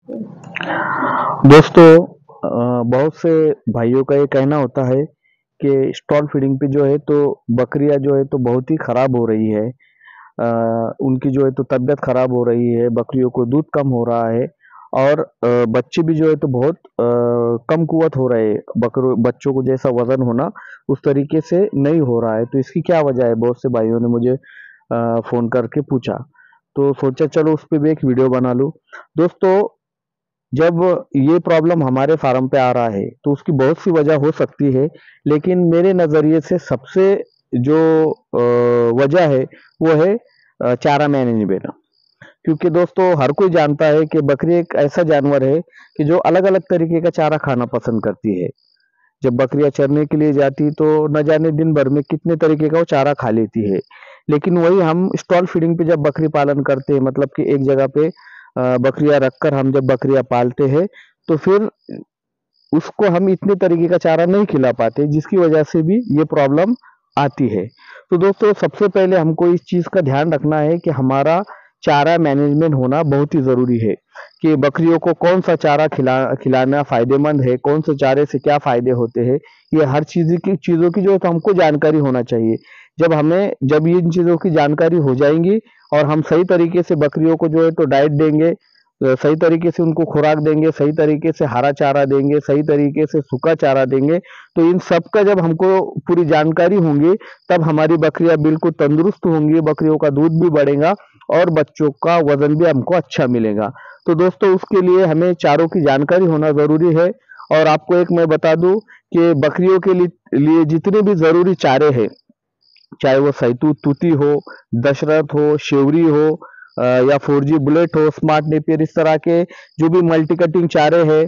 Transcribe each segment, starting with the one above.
दोस्तों, बहुत से भाइयों का ये कहना होता है कि स्टॉल फीडिंग पे जो है तो बकरियां जो है तो बहुत ही खराब हो रही है। उनकी जो है तो तबीयत खराब हो रही है, बकरियों को दूध कम हो रहा है और बच्चे भी जो है तो बहुत कम कुवत हो रहे हैं। बच्चों को जैसा वजन होना उस तरीके से नहीं हो रहा है। तो इसकी क्या वजह है? बहुत से भाइयों ने मुझे फोन करके पूछा, तो सोचा चलो उस पर भी एक वीडियो बना लूं। दोस्तों, जब ये प्रॉब्लम हमारे फार्म पे आ रहा है तो उसकी बहुत सी वजह हो सकती है, लेकिन मेरे नज़रिए से सबसे जो वजह है वो है चारा मैनेजमेंट। क्योंकि दोस्तों हर कोई जानता है कि बकरी एक ऐसा जानवर है कि जो अलग अलग तरीके का चारा खाना पसंद करती है। जब बकरियां चरने के लिए जाती तो न जाने दिन भर में कितने तरीके का वो चारा खा लेती है। लेकिन वही हम स्टॉल फीडिंग पे जब बकरी पालन करते हैं, मतलब कि एक जगह पे बकरियां रखकर हम जब बकरियां पालते हैं, तो फिर उसको हम इतने तरीके का चारा नहीं खिला पाते, जिसकी वजह से भी ये प्रॉब्लम आती है। तो दोस्तों, सबसे पहले हमको इस चीज का ध्यान रखना है कि हमारा चारा मैनेजमेंट होना बहुत ही जरूरी है कि बकरियों को कौन सा चारा खिलाना फायदेमंद है, कौन से चारे से क्या फायदे होते हैं। ये हर चीजों की जो है तो हमको जानकारी होना चाहिए। जब इन चीजों की जानकारी हो जाएंगी और हम सही तरीके से बकरियों को जो है तो डाइट देंगे, सही तरीके से उनको खुराक देंगे, सही तरीके से हरा चारा देंगे, सही तरीके से सूखा चारा देंगे, तो इन सब का जब हमको पूरी जानकारी होंगी, तब हमारी बकरियां बिल्कुल तंदुरुस्त होंगी, बकरियों का दूध भी बढ़ेगा और बच्चों का वजन भी हमको अच्छा मिलेगा। तो दोस्तों, उसके लिए हमें चारों की जानकारी होना जरूरी है। और आपको एक मैं बता दूं कि बकरियों के लिए जितने भी जरूरी चारे हैं, चाहे वो सैतूत तूती हो, दशरथ हो, शेवरी हो, या 4G बुलेट हो, स्मार्ट नेपियर, इस तरह के जो भी मल्टी कटिंग चारे हैं,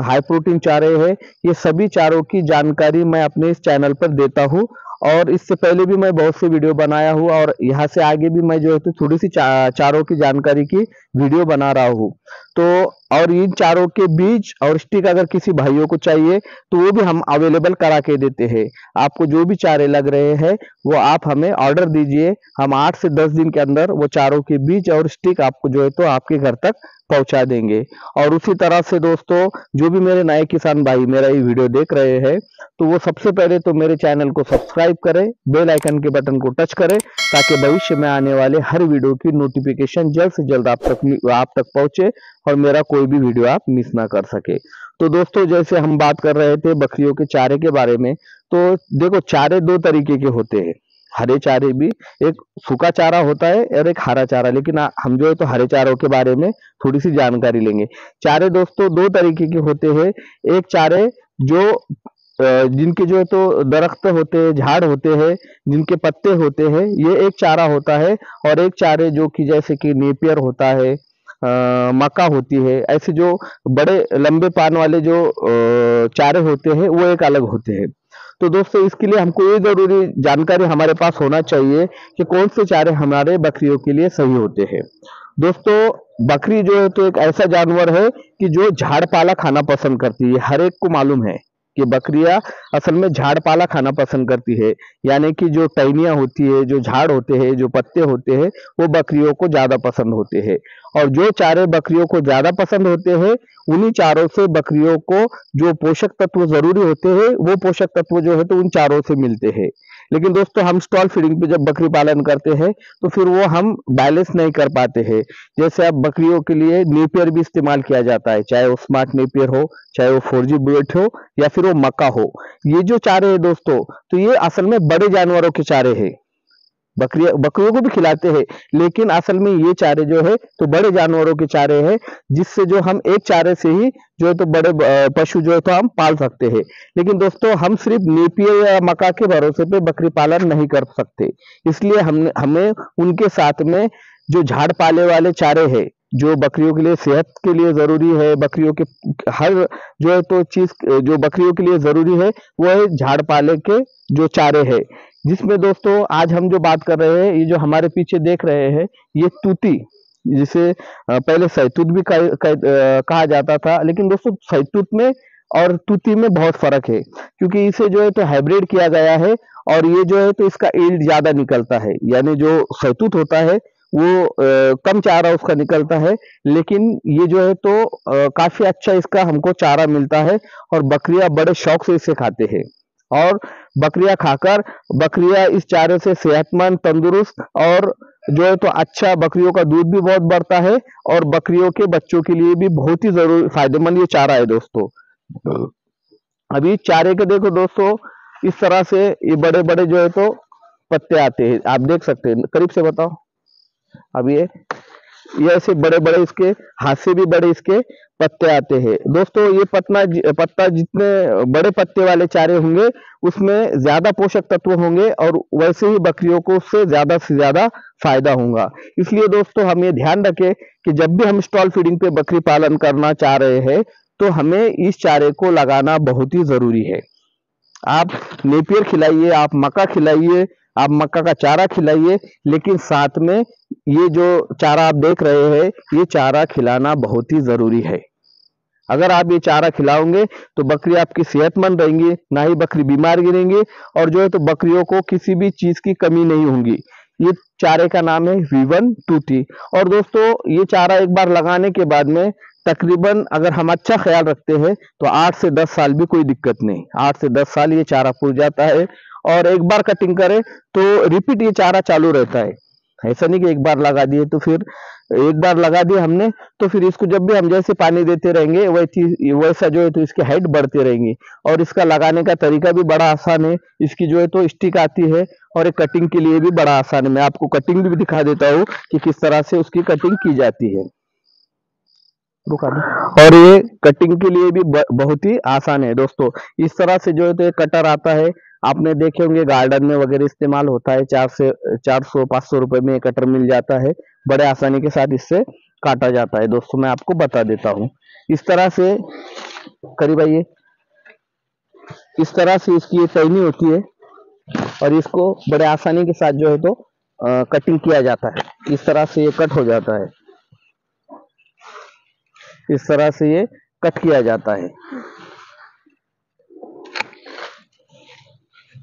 हाई प्रोटीन चारे हैं, ये सभी चारों की जानकारी मैं अपने इस चैनल पर देता हूँ। और इससे पहले भी मैं बहुत से वीडियो बनाया हूँ और यहाँ से आगे भी मैं जो है तो थोड़ी सी चारों की जानकारी की वीडियो बना रहा हूँ। तो और इन चारों के बीज और स्टिक अगर किसी भाइयों को चाहिए तो वो भी हम अवेलेबल करा के देते हैं। आपको जो भी चारे लग रहे हैं वो आप हमें ऑर्डर दीजिए, हम 8 से 10 दिन के अंदर वो चारों के बीज और स्टिक आपको जो है तो आपके घर तक पहुंचा देंगे। और उसी तरह से दोस्तों, जो भी मेरे नए किसान भाई मेरा ये वीडियो देख रहे हैं, तो वो सबसे पहले तो मेरे चैनल को सब्सक्राइब करें, बेल आइकन के बटन को टच करें, ताकि भविष्य में आने वाले हर वीडियो की नोटिफिकेशन जल्द से जल्द आप तक पहुंचे और मेरा कोई भी वीडियो आप मिस ना कर सके। तो दोस्तों, जैसे हम बात कर रहे थे बकरियों के चारे के बारे में, तो देखो चारे दो तरीके के होते हैं। हरे चारे भी, एक सूखा चारा होता है और एक हरा चारा, लेकिन हम जो है तो हरे चारों के बारे में थोड़ी सी जानकारी लेंगे। चारे दोस्तों दो तरीके के होते हैं। एक चारे जो जिनके जो है तो दरख्त होते हैं, झाड़ होते हैं, जिनके पत्ते होते हैं, ये एक चारा होता है। और एक चारे जो कि जैसे कि नेपियर होता है, मक्का होती है, ऐसे जो बड़े लंबे पान वाले जो चारे होते हैं वो एक अलग होते हैं। तो दोस्तों, इसके लिए हमको ये जरूरी जानकारी हमारे पास होना चाहिए कि कौन से चारे हमारे बकरियों के लिए सही होते हैं। दोस्तों, बकरी जो है तो एक ऐसा जानवर है कि जो झाड़ पाला खाना पसंद करती है। हर एक को मालूम है कि बकरियां असल में झाड़ पाला खाना पसंद करती है, यानी कि जो टहनियां होती है, जो झाड़ होते हैं, जो पत्ते होते हैं, वो बकरियों को ज्यादा पसंद होते हैं। और जो चारे बकरियों को ज्यादा पसंद होते हैं, उन्हीं चारों से बकरियों को जो पोषक तत्व जरूरी होते हैं, वो पोषक तत्व जो है तो उन चारों से मिलते हैं। लेकिन दोस्तों, हम स्टॉल फीडिंग पे जब बकरी पालन करते हैं तो फिर वो हम बैलेंस नहीं कर पाते हैं। जैसे अब बकरियों के लिए नेपियर भी इस्तेमाल किया जाता है, चाहे वो स्मार्ट नेपियर हो, चाहे वो 4G बुलेट हो, या फिर वो मक्का हो। ये जो चारे हैं दोस्तों, तो ये असल में बड़े जानवरों के चारे हैं। बकरियों को भी खिलाते हैं, लेकिन असल में ये चारे जो है तो बड़े जानवरों के चारे हैं, जिससे जो हम एक चारे से ही जो है तो बड़े पशु जो है तो हम पाल सकते हैं। लेकिन दोस्तों, हम सिर्फ नेपियर या मक्का के भरोसे पे बकरी पालन नहीं कर सकते। इसलिए हमें उनके साथ में जो झाड़ पाले वाले चारे हैं, जो बकरियों के लिए सेहत के लिए जरूरी है, बकरियों के हर जो है तो चीज जो बकरियों के लिए जरूरी है, वो है झाड़ पाले के जो चारे है। जिसमें दोस्तों आज हम जो बात कर रहे हैं, ये जो हमारे पीछे देख रहे हैं, ये तूती, जिसे पहले सैतूत भी कहा जाता था। लेकिन दोस्तों, सैतूत में और तूती में बहुत फर्क है, क्योंकि इसे जो है तो हाइब्रिड किया गया है और ये जो है तो इसका ईल्ड ज्यादा निकलता है। यानी जो सैतूत होता है वो कम चारा उसका निकलता है, लेकिन ये जो है तो काफी अच्छा इसका हमको चारा मिलता है और बकरियां बड़े शौक से इसे खाते हैं। और बकरियां खाकर बकरियां इस चारे से सेहतमंद, तंदुरुस्त और जो है तो अच्छा, बकरियों का दूध भी बहुत बढ़ता है और बकरियों के बच्चों के लिए भी बहुत ही जरूरी फायदेमंद ये चारा है दोस्तों। अभी चारे के देखो दोस्तों, इस तरह से ये बड़े बड़े जो है तो पत्ते आते हैं, आप देख सकते हैं, करीब से बताओ। अब ये ऐसे बड़े बड़े इसके हाथ से भी बड़े इसके पत्ते आते हैं दोस्तों। ये पत्ता जितने बड़े पत्ते वाले चारे होंगे उसमें ज्यादा पोषक तत्व होंगे और वैसे ही बकरियों को उससे ज्यादा से ज्यादा फायदा होगा। इसलिए दोस्तों हम ये ध्यान रखें कि जब भी हम स्टॉल फीडिंग पे बकरी पालन करना चाह रहे हैं तो हमें इस चारे को लगाना बहुत ही जरूरी है। आप नेपियर खिलाइए, आप मक्का खिलाइए, आप मक्का का चारा खिलाइए, लेकिन साथ में ये जो चारा आप देख रहे हैं ये चारा खिलाना बहुत ही जरूरी है। अगर आप ये चारा खिलाओगे तो बकरी आपकी सेहतमंद रहेंगी, ना ही बकरी बीमार गिरेंगी और जो है तो बकरियों को किसी भी चीज की कमी नहीं होगी। ये चारे का नाम है V1-2T। और दोस्तों ये चारा एक बार लगाने के बाद में तकरीबन अगर हम अच्छा ख्याल रखते हैं तो 8 से 10 साल भी कोई दिक्कत नहीं, 8 से 10 साल ये चारा पुर जाता है। और एक बार कटिंग करें तो रिपीट ये चारा चालू रहता है। ऐसा नहीं कि एक बार लगा दिए तो फिर एक बार लगा दिया हमने तो फिर इसको जब भी हम जैसे पानी देते रहेंगे वैसा जो है तो इसकी हाइट बढ़ती रहेंगी। और इसका लगाने का तरीका भी बड़ा आसान है, इसकी जो है तो स्टिक आती है और एक कटिंग के लिए भी बड़ा आसान है। मैं आपको कटिंग भी दिखा देता हूँ कि किस तरह से उसकी कटिंग की जाती है। और ये कटिंग के लिए भी बहुत ही आसान है दोस्तों। इस तरह से जो है तो एक कटर आता है, आपने देखे होंगे गार्डन में वगैरह इस्तेमाल होता है, 400-500 रुपए में कटर मिल जाता है। बड़े आसानी के साथ इससे काटा जाता है दोस्तों। मैं आपको बता देता हूँ इस तरह से, करीब आइए, इस तरह से इसकी टहनी होती है और इसको बड़े आसानी के साथ जो है तो कटिंग किया जाता है। इस तरह से ये कट हो जाता है, इस तरह से ये कट किया जाता है।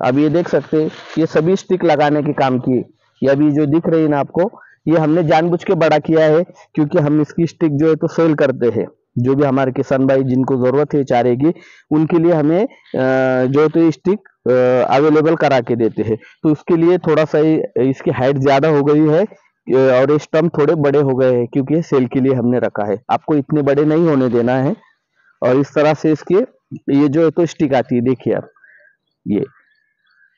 अब ये देख सकते हैं ये सभी स्टिक लगाने के काम की, ये अभी जो दिख रही है ना आपको, ये हमने जानबूझ के बड़ा किया है क्योंकि हम इसकी स्टिक जो है तो सेल करते हैं। जो भी हमारे किसान भाई जिनको जरूरत है चारे की, उनके लिए हमें जो है तो ये स्टिक अवेलेबल करा के देते हैं। तो उसके लिए थोड़ा सा इसकी हाइट ज्यादा हो गई है और ये स्टम्प थोड़े बड़े हो गए हैं क्योंकि सेल के लिए हमने रखा है। आपको इतने बड़े नहीं होने देना है। और इस तरह से इसके ये जो है तो स्टिक आती है, देखिए आप, ये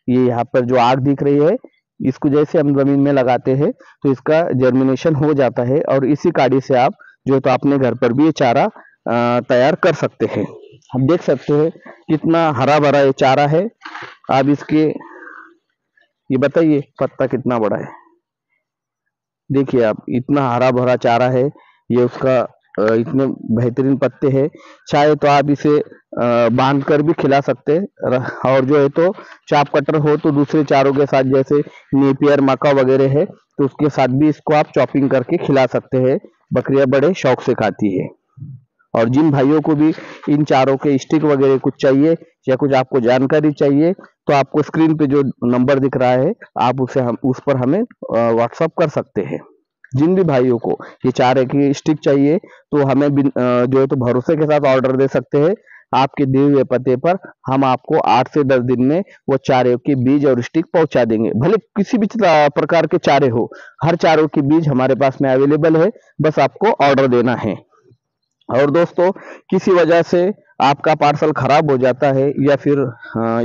यहाँ पर जो आग दिख रही है, इसको जैसे हम जमीन में लगाते हैं तो इसका जर्मिनेशन हो जाता है और इसी काड़ी से आप जो है तो अपने घर पर भी ये चारा तैयार कर सकते हैं। हम देख सकते हैं कितना हरा भरा ये चारा है। आप इसके ये बताइए पत्ता कितना बड़ा है, देखिए आप, इतना हरा भरा चारा है ये, उसका इतने बेहतरीन पत्ते हैं। चाहे तो आप इसे बांध कर भी खिला सकते हैं और जो है तो चाप कटर हो तो दूसरे चारों के साथ जैसे नेपियर, मक्का वगैरह है तो उसके साथ भी इसको आप चॉपिंग करके खिला सकते हैं। बकरियां बड़े शौक से खाती है। और जिन भाइयों को भी इन चारों के स्टिक वगैरह कुछ चाहिए या कुछ आपको जानकारी चाहिए तो आपको स्क्रीन पे जो नंबर दिख रहा है आप उस पर हमें व्हाट्सअप कर सकते हैं। जिन भी भाइयों को ये चारे की स्टिक चाहिए तो हमें जो है तो भरोसे के साथ ऑर्डर दे सकते हैं। आपके दिए हुए पते पर हम आपको 8 से 10 दिन में वो चारे के बीज और स्टिक पहुंचा देंगे। भले किसी भी प्रकार के चारे हो, हर चारों के बीज हमारे पास में अवेलेबल है, बस आपको ऑर्डर देना है। और दोस्तों किसी वजह से आपका पार्सल खराब हो जाता है या फिर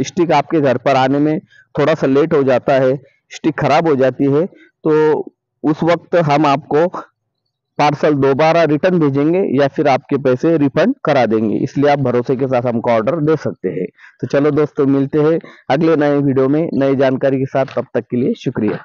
स्टिक आपके घर पर आने में थोड़ा सा लेट हो जाता है, स्टिक खराब हो जाती है, तो उस वक्त हम आपको पार्सल दोबारा रिटर्न भेजेंगे या फिर आपके पैसे रिफंड करा देंगे। इसलिए आप भरोसे के साथ हमको ऑर्डर दे सकते हैं। तो चलो दोस्तों, मिलते हैं अगले नए वीडियो में नई जानकारी के साथ। तब तक के लिए शुक्रिया।